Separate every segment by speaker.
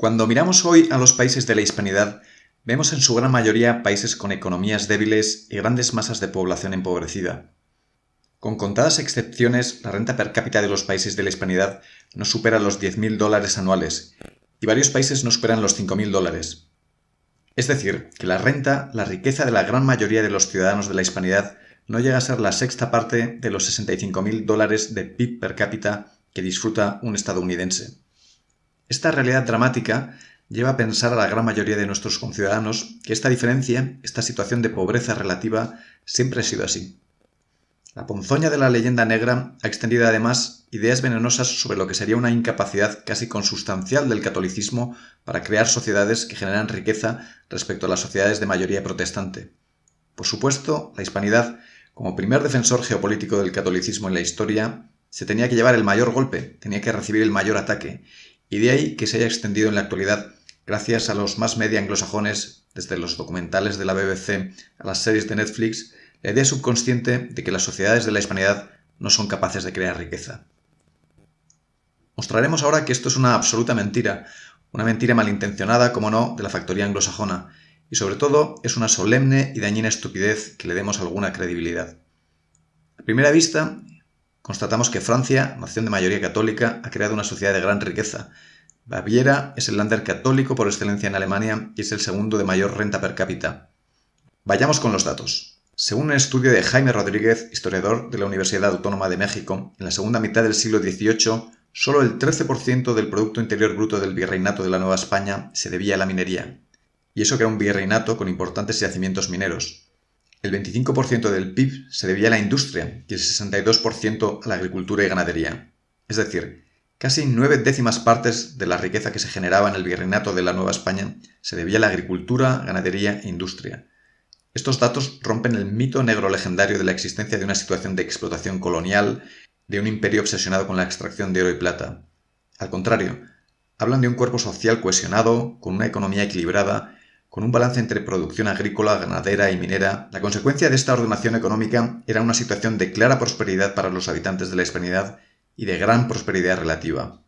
Speaker 1: Cuando miramos hoy a los países de la Hispanidad, vemos en su gran mayoría países con economías débiles y grandes masas de población empobrecida. Con contadas excepciones, la renta per cápita de los países de la Hispanidad no supera los $10.000 anuales y varios países no superan los $5.000. Es decir, que la riqueza de la gran mayoría de los ciudadanos de la Hispanidad no llega a ser la sexta parte de los $65.000 de PIB per cápita que disfruta un estadounidense. Esta realidad dramática lleva a pensar a la gran mayoría de nuestros conciudadanos que esta diferencia, esta situación de pobreza relativa, siempre ha sido así. La ponzoña de la leyenda negra ha extendido además ideas venenosas sobre lo que sería una incapacidad casi consustancial del catolicismo para crear sociedades que generan riqueza respecto a las sociedades de mayoría protestante. Por supuesto, la Hispanidad, como primer defensor geopolítico del catolicismo en la historia, se tenía que llevar el mayor golpe, tenía que recibir el mayor ataque, y de ahí que se haya extendido en la actualidad, gracias a los más media anglosajones, desde los documentales de la BBC a las series de Netflix, la idea subconsciente de que las sociedades de la Hispanidad no son capaces de crear riqueza. Mostraremos ahora que esto es una absoluta mentira, una mentira malintencionada, como no, de la factoría anglosajona, y sobre todo es una solemne y dañina estupidez que le demos alguna credibilidad. A primera vista, constatamos que Francia, nación de mayoría católica, ha creado una sociedad de gran riqueza. Baviera es el Länder católico por excelencia en Alemania y es el segundo de mayor renta per cápita. Vayamos con los datos. Según un estudio de Jaime Rodríguez, historiador de la Universidad Autónoma de México, en la segunda mitad del siglo XVIII, solo el 13% del Producto Interior Bruto del Virreinato de la Nueva España se debía a la minería. Y eso que era un virreinato con importantes yacimientos mineros. El 25% del PIB se debía a la industria y el 62% a la agricultura y ganadería. Es decir, casi 9/10 partes de la riqueza que se generaba en el virreinato de la Nueva España se debía a la agricultura, ganadería e industria. Estos datos rompen el mito negro legendario de la existencia de una situación de explotación colonial, de un imperio obsesionado con la extracción de oro y plata. Al contrario, hablan de un cuerpo social cohesionado, con una economía equilibrada, con un balance entre producción agrícola, ganadera y minera. La consecuencia de esta ordenación económica era una situación de clara prosperidad para los habitantes de la Hispanidad y de gran prosperidad relativa.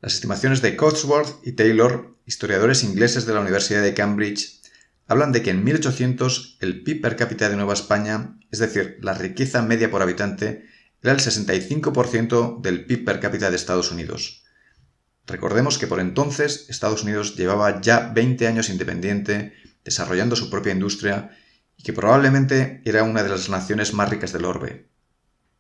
Speaker 1: Las estimaciones de Cotsworth y Taylor, historiadores ingleses de la Universidad de Cambridge, hablan de que en 1800 el PIB per cápita de Nueva España, es decir, la riqueza media por habitante, era el 65% del PIB per cápita de Estados Unidos. Recordemos que por entonces Estados Unidos llevaba ya 20 años independiente, desarrollando su propia industria y que probablemente era una de las naciones más ricas del orbe.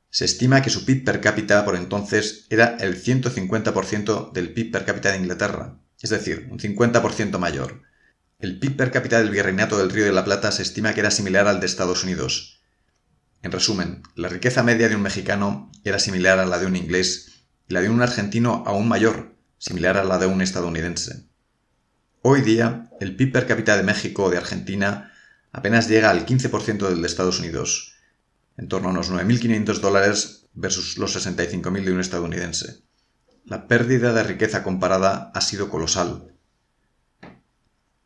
Speaker 1: Se estima que su PIB per cápita por entonces era el 150% del PIB per cápita de Inglaterra, es decir, un 50% mayor. El PIB per cápita del Virreinato del Río de la Plata se estima que era similar al de Estados Unidos. En resumen, la riqueza media de un mexicano era similar a la de un inglés y la de un argentino aún mayor, similar a la de un estadounidense. Hoy día, el PIB per cápita de México o de Argentina apenas llega al 15% del de Estados Unidos, en torno a unos $9.500 versus los 65.000 de un estadounidense. La pérdida de riqueza comparada ha sido colosal.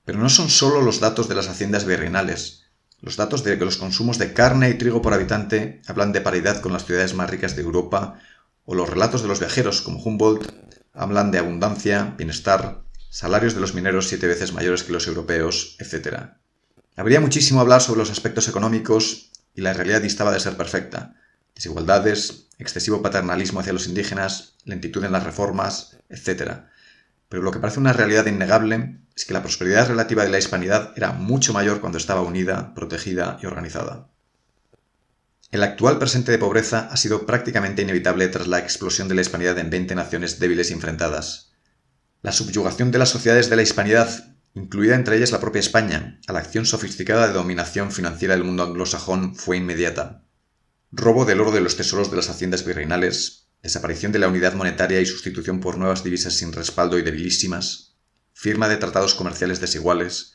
Speaker 1: Pero no son solo los datos de las haciendas virreinales. Los datos de que los consumos de carne y trigo por habitante hablan de paridad con las ciudades más ricas de Europa, o los relatos de los viajeros, como Humboldt, hablan de abundancia, bienestar, salarios de los mineros 7 veces mayores que los europeos, etc. Habría muchísimo a hablar sobre los aspectos económicos y la realidad distaba de ser perfecta. Desigualdades, excesivo paternalismo hacia los indígenas, lentitud en las reformas, etc. Pero lo que parece una realidad innegable es que la prosperidad relativa de la Hispanidad era mucho mayor cuando estaba unida, protegida y organizada. El actual presente de pobreza ha sido prácticamente inevitable tras la explosión de la Hispanidad en 20 naciones débiles y enfrentadas. La subyugación de las sociedades de la Hispanidad, incluida entre ellas la propia España, a la acción sofisticada de dominación financiera del mundo anglosajón fue inmediata. Robo del oro de los tesoros de las haciendas virreinales, desaparición de la unidad monetaria y sustitución por nuevas divisas sin respaldo y debilísimas, firma de tratados comerciales desiguales,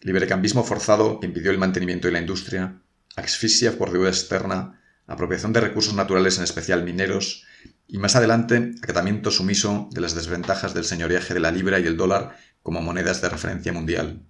Speaker 1: librecambismo forzado que impidió el mantenimiento de la industria, asfixia por deuda externa, apropiación de recursos naturales en especial mineros, y más adelante acatamiento sumiso de las desventajas del señoreaje de la libra y el dólar como monedas de referencia mundial.